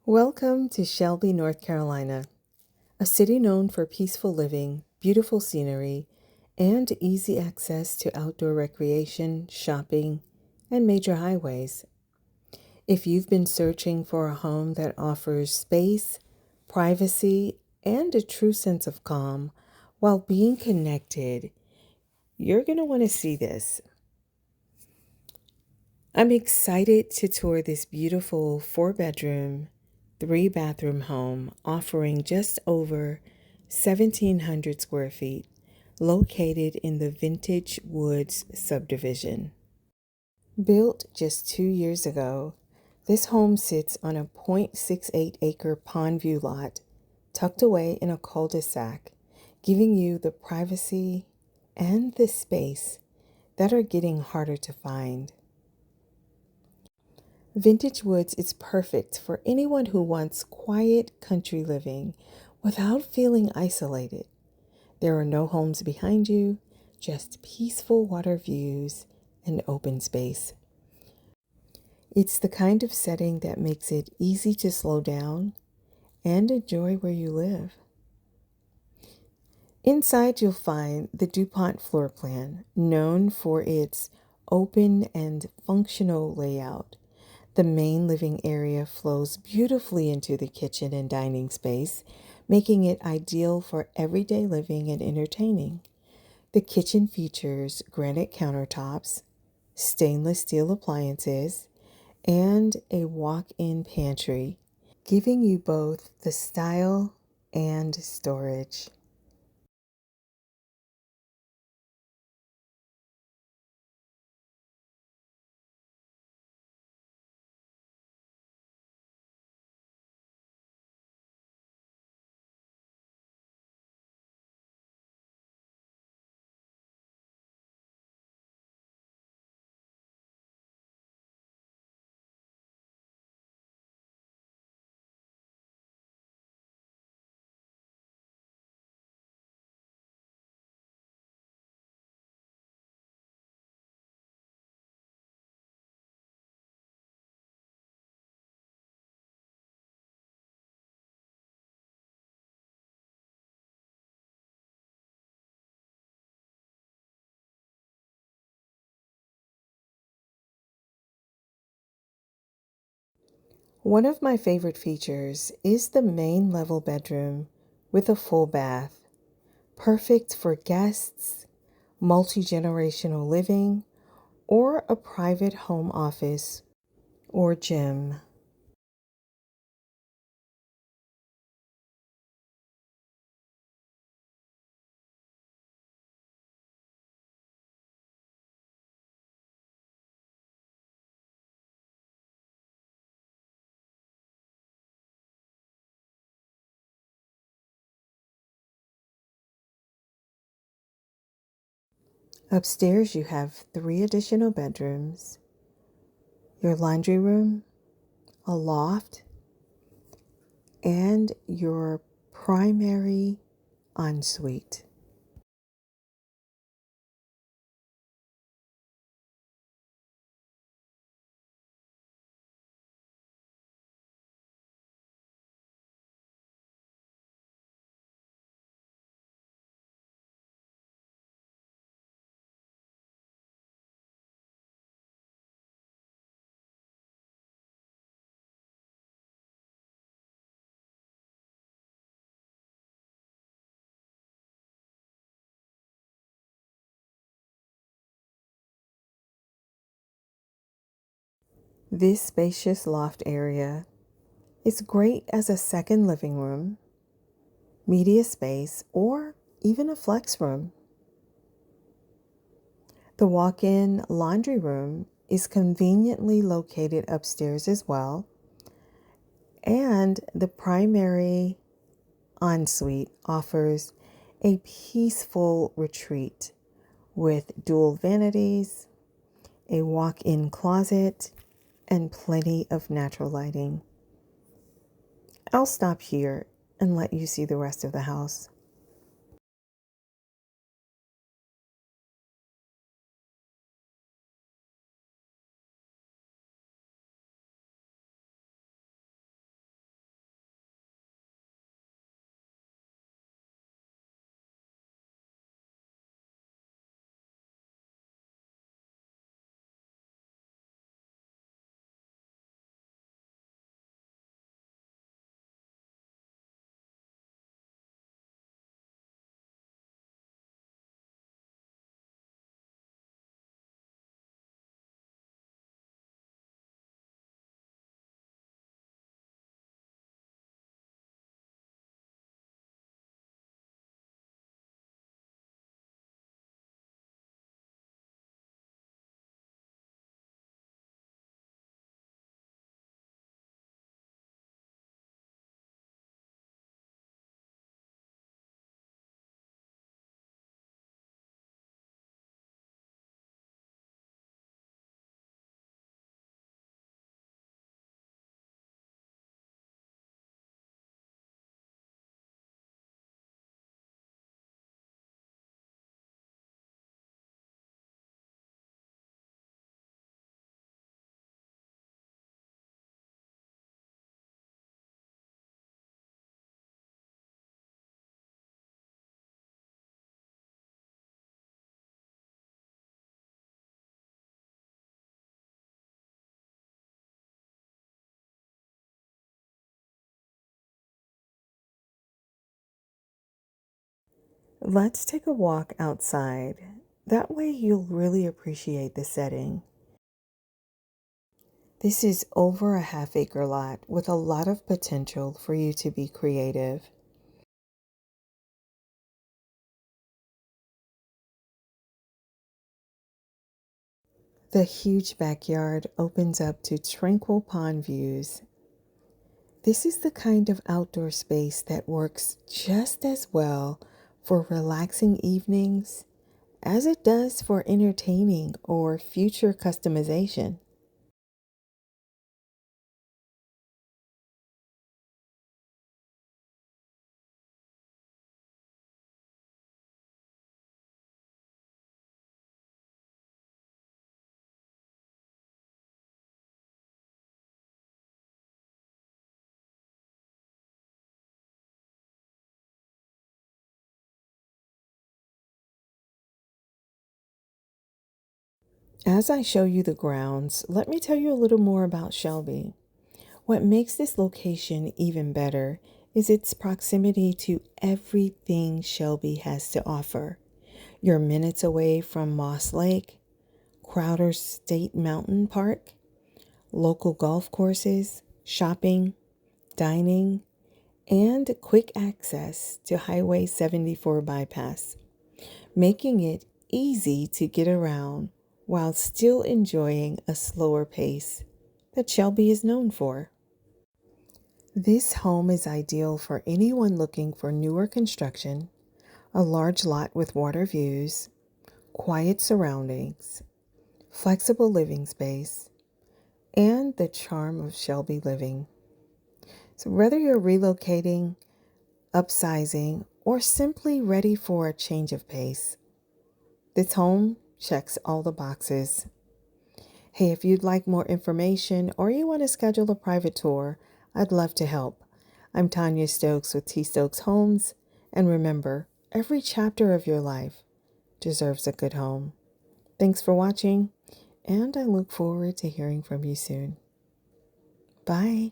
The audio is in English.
Welcome to Shelby, North Carolina, a city known for peaceful living, beautiful scenery, and easy access to outdoor recreation, shopping, and major highways. If you've been searching for a home that offers space, privacy, and a true sense of calm while being connected, you're going to want to see this. I'm excited to tour this beautiful 4-bedroom, 3-bathroom home offering just over 1,700 square feet, located in the Vintage Woods subdivision. Built just 2 years ago, this home sits on a 0.68-acre pond view lot tucked away in a cul-de-sac, giving you the privacy and the space that are getting harder to find. Vintage Woods is perfect for anyone who wants quiet country living without feeling isolated. There are no homes behind you, just peaceful water views and open space. It's the kind of setting that makes it easy to slow down and enjoy where you live. Inside, you'll find the Dupont floor plan, known for its open and functional layout. The main living area flows beautifully into the kitchen and dining space, making it ideal for everyday living and entertaining. The kitchen features granite countertops, stainless steel appliances, and a walk-in pantry, giving you both the style and storage. One of my favorite features is the main level bedroom with a full bath, perfect for guests, multi-generational living, or a private home office or gym. Upstairs, you have 3 additional bedrooms, your laundry room, a loft, and your primary ensuite. This spacious loft area is great as a second living room, media space, or even a flex room. The walk-in laundry room is conveniently located upstairs as well, and the primary ensuite offers a peaceful retreat with dual vanities, a walk-in closet, and plenty of natural lighting. I'll stop here and let you see the rest of the house. Let's take a walk outside. That way you'll really appreciate the setting. This is over a half-acre lot with a lot of potential for you to be creative. The huge backyard opens up to tranquil pond views. This is the kind of outdoor space that works just as well for relaxing evenings as it does for entertaining or future customization. As I show you the grounds, let me tell you a little more about Shelby. What makes this location even better is its proximity to everything Shelby has to offer. You're minutes away from Moss Lake, Crowder State Mountain Park, local golf courses, shopping, dining, and quick access to Highway 74 bypass, making it easy to get around while still enjoying a slower pace that Shelby is known for. This home is ideal for anyone looking for newer construction, a large lot with water views, quiet surroundings, flexible living space, and the charm of Shelby living. So, whether you're relocating, upsizing, or simply ready for a change of pace, this home checks all the boxes. Hey, if you'd like more information or you want to schedule a private tour, I'd love to help. I'm Tonya Stokes with TStokes Homes, and remember, every chapter of your life deserves a good home. Thanks for watching, and I look forward to hearing from you soon. Bye.